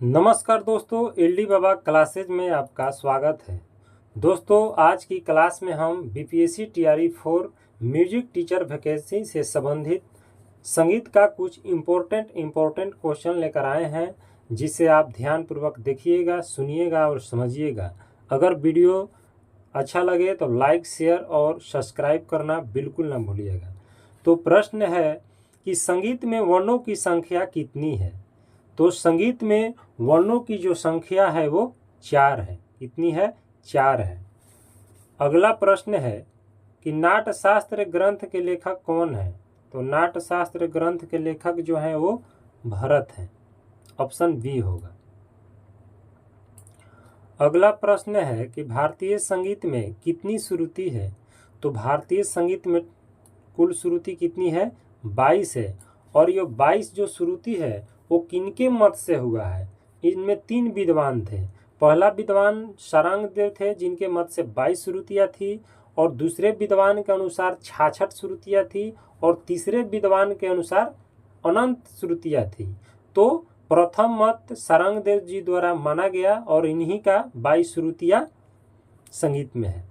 नमस्कार दोस्तों, एलडी बाबा क्लासेज में आपका स्वागत है। दोस्तों, आज की क्लास में हम BPSC TRE 4 music teacher vacancy से संबंधित संगीत का कुछ इम्पोर्टेंट क्वेश्चन लेकर आए हैं, जिसे आप ध्यानपूर्वक देखिएगा, सुनिएगा और समझिएगा। अगर वीडियो अच्छा लगे तो लाइक, शेयर और सब्सक्राइब करना बिल्कुल ना भूलिएगा। तो प्रश्न है कि संगीत में वर्णों की संख्या कितनी है? तो संगीत में वर्णों की जो संख्या है वो 4 है। कितनी है? 4 है। अगला प्रश्न है कि नाट्यशास्त्र ग्रंथ के लेखक कौन है? तो नाट्यशास्त्र ग्रंथ के लेखक जो है वो भरत है। ऑप्शन बी होगा। अगला प्रश्न है कि भारतीय संगीत में कितनी श्रुति है? तो भारतीय संगीत में कुल श्रुति कितनी है? 22 है। और ये 22 जो श्रुति है वो किनके मत से हुआ है? इनमें 3 विद्वान थे। पहला विद्वान सारंगदेव थे, जिनके मत से 22 श्रुतियाँ थी, और दूसरे विद्वान के अनुसार 66 श्रुतियाँ थी, और तीसरे विद्वान के अनुसार अनंत श्रुतियाँ थी। तो प्रथम मत सारंगदेव जी द्वारा माना गया और इन्हीं का 22 श्रुतियाँ संगीत में है।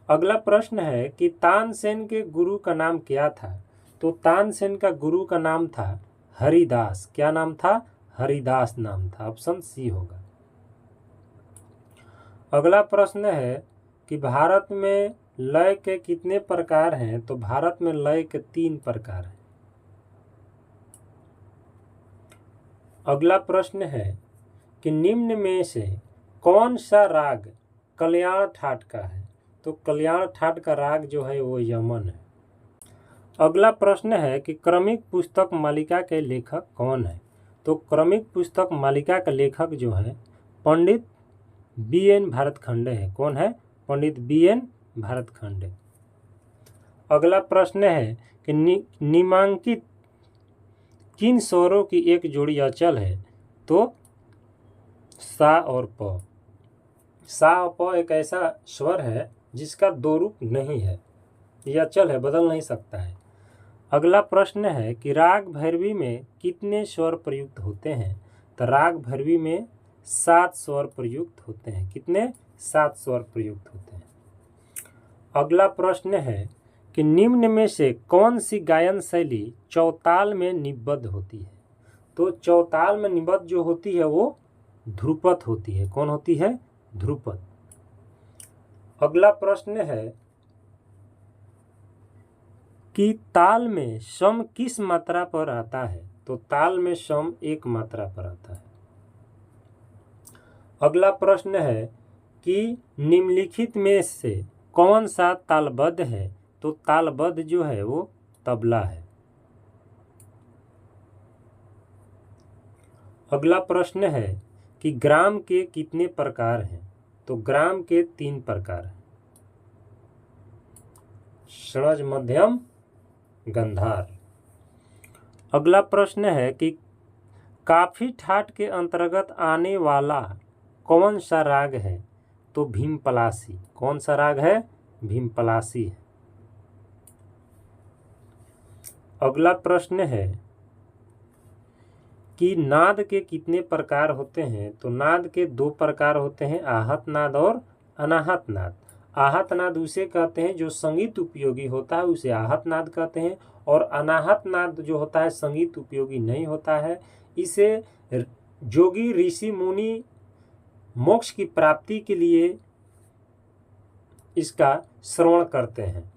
अगला प्रश्न है कि तानसेन के गुरु का नाम क्या था? तो तानसेन का गुरु का नाम था हरिदास। क्या नाम था? हरिदास नाम था। ऑप्शन सी होगा। अगला प्रश्न है कि भारत में लय के कितने प्रकार हैं? तो भारत में लय के 3 प्रकार हैं। अगला प्रश्न है कि निम्न में से कौन सा राग कल्याण ठाट का है? तो कल्याण ठाट का राग जो है वो यमन है। अगला प्रश्न है कि क्रमिक पुस्तक मालिका के लेखक कौन है? तो क्रमिक पुस्तक मालिका का लेखक जो है पंडित बी.एन. भारतखंडे है। कौन है? पंडित बी.एन. भारतखंडे। अगला प्रश्न है कि निम्नांकित किन स्वरों की एक जोड़ी अचल है? तो सा और प। सा और प एक ऐसा स्वर है जिसका 2 रूप नहीं है, यह अचल है, बदल नहीं सकता है। अगला प्रश्न है कि राग भैरवी में कितने स्वर प्रयुक्त होते हैं? तो राग भैरवी में 7 स्वर प्रयुक्त होते हैं। कितने? 7 स्वर प्रयुक्त होते हैं। अगला प्रश्न है कि निम्न में से कौन सी गायन शैली चौताल में निबद्ध होती है? तो चौताल में निबद्ध जो होती है वो ध्रुपद होती है। कौन होती है? ध्रुपद। अगला प्रश्न है कि ताल में सम किस मात्रा पर आता है? तो ताल में सम 1 मात्रा पर आता है। अगला प्रश्न है कि निम्नलिखित में से कौन सा तालबद्ध है? तो तालबद्ध जो है वो तबला है। अगला प्रश्न है कि ग्राम के कितने प्रकार हैं? तो ग्राम के 3 प्रकार हैं: षड्ज, मध्यम, गंधार। अगला प्रश्न है कि काफी ठाट के अंतर्गत आने वाला कौन सा राग है? तो भीमपलासी। कौन सा राग है? भीमपलासी है। अगला प्रश्न है कि नाद के कितने प्रकार होते हैं? तो नाद के 2 प्रकार होते हैं, आहत नाद और अनाहत नाद। आहत नाद उसे कहते हैं जो संगीत उपयोगी होता है, उसे आहत नाद कहते हैं, और अनाहत नाद जो होता है संगीत उपयोगी नहीं होता है। इसे जोगी ऋषि मुनि मोक्ष की प्राप्ति के लिए इसका श्रवण करते हैं।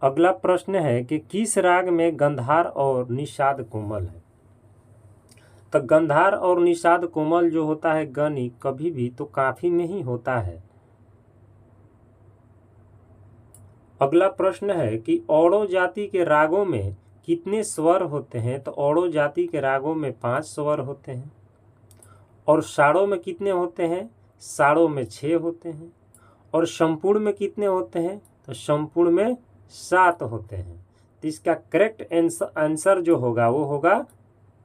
अगला प्रश्न है कि किस राग में गंधार और निषाद कोमल है? तो गंधार और निषाद कोमल जो होता है गनी कभी भी तो काफी में ही होता है। अगला प्रश्न है कि औड़ो जाति के रागों में कितने स्वर होते हैं? तो औड़ो जाति के रागों में 5 स्वर होते हैं। और साड़ों में कितने होते हैं? साड़ों में 6 होते हैं। और संपूर्ण में कितने होते हैं? तो संपूर्ण में 7 होते हैं। तो इसका करेक्ट आंसर जो होगा वो होगा,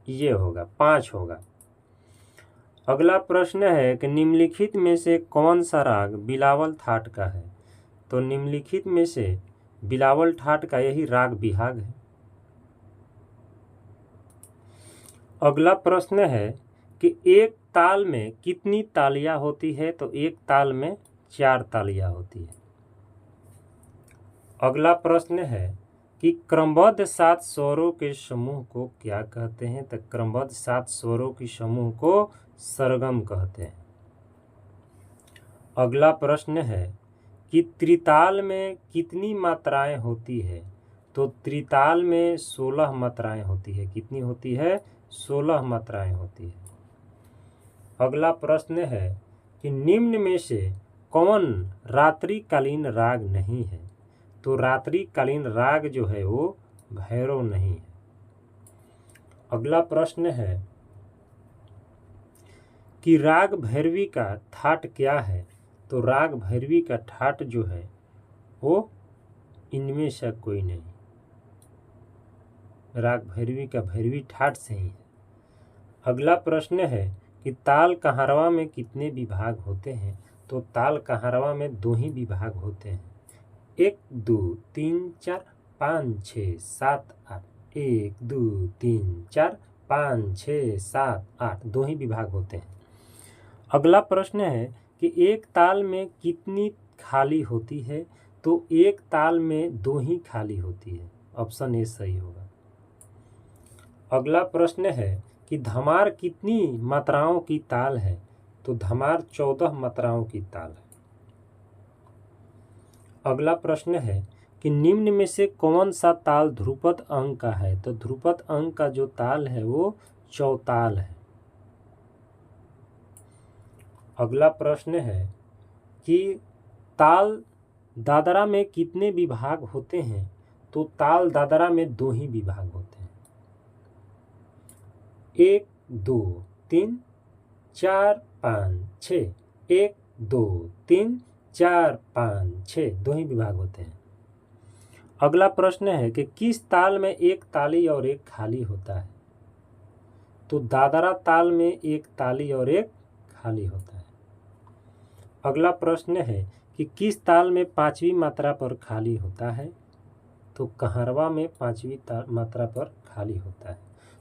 ये होगा, 5 होगा। अगला प्रश्न है कि निम्नलिखित में से कौन सा राग बिलावल ठाट का है? तो निम्नलिखित में से बिलावल ठाट का यही राग बिहाग है। अगला प्रश्न है कि एक ताल में कितनी तालियां होती है? तो एक ताल में 4 तालियां होती है। अगला प्रश्न है कि क्रमबद्ध 7 स्वरों के समूह को क्या कहते हैं? तो क्रमबद्ध 7 स्वरों के समूह को सरगम कहते हैं। अगला प्रश्न है कि त्रिताल में कितनी मात्राएं होती है? तो त्रिताल में 16 मात्राएं होती है। कितनी होती है? 16 मात्राएं होती है। अगला प्रश्न है कि निम्न में से कौन रात्रिकालीन राग नहीं है? तो रात्रिकालीन राग जो है वो भैरव नहीं है। अगला प्रश्न है कि राग भैरवी का ठाट क्या है? तो राग भैरवी का ठाट जो है वो इनमें से कोई नहीं। राग भैरवी का भैरवी ठाट से ही है। अगला प्रश्न है कि ताल कहारवा में कितने विभाग होते हैं? तो ताल कहारवा में 2 ही विभाग होते हैं। 1 2 3 4 5 6 7 8। 1 2 3 4 5 6 7 8 2 ही विभाग होते हैं। अगला प्रश्न है कि एक ताल में कितनी खाली होती है? तो एक ताल में 2 ही खाली होती है। ऑप्शन ए सही होगा। अगला प्रश्न है कि धमार कितनी मात्राओं की ताल है? तो धमार 14 मात्राओं की ताल है। अगला प्रश्न है कि निम्न में से कौन सा ताल ध्रुपद अंक का है? तो ध्रुपद अंक का जो ताल है वो चौताल है। अगला प्रश्न है कि ताल दादरा में कितने विभाग होते हैं? तो ताल दादरा में 2 ही विभाग होते हैं। 1 2 3 4 5 6। 1 2 3 4 5 6 2 ही विभाग होते हैं। अगला प्रश्न है कि किस ताल में एक ताली और एक खाली होता है? तो दादरा ताल में एक ताली और एक खाली होता है। अगला प्रश्न है कि किस ताल में 5वीं मात्रा पर खाली होता है? तो कहारवा में 5वीं मात्रा पर खाली होता है।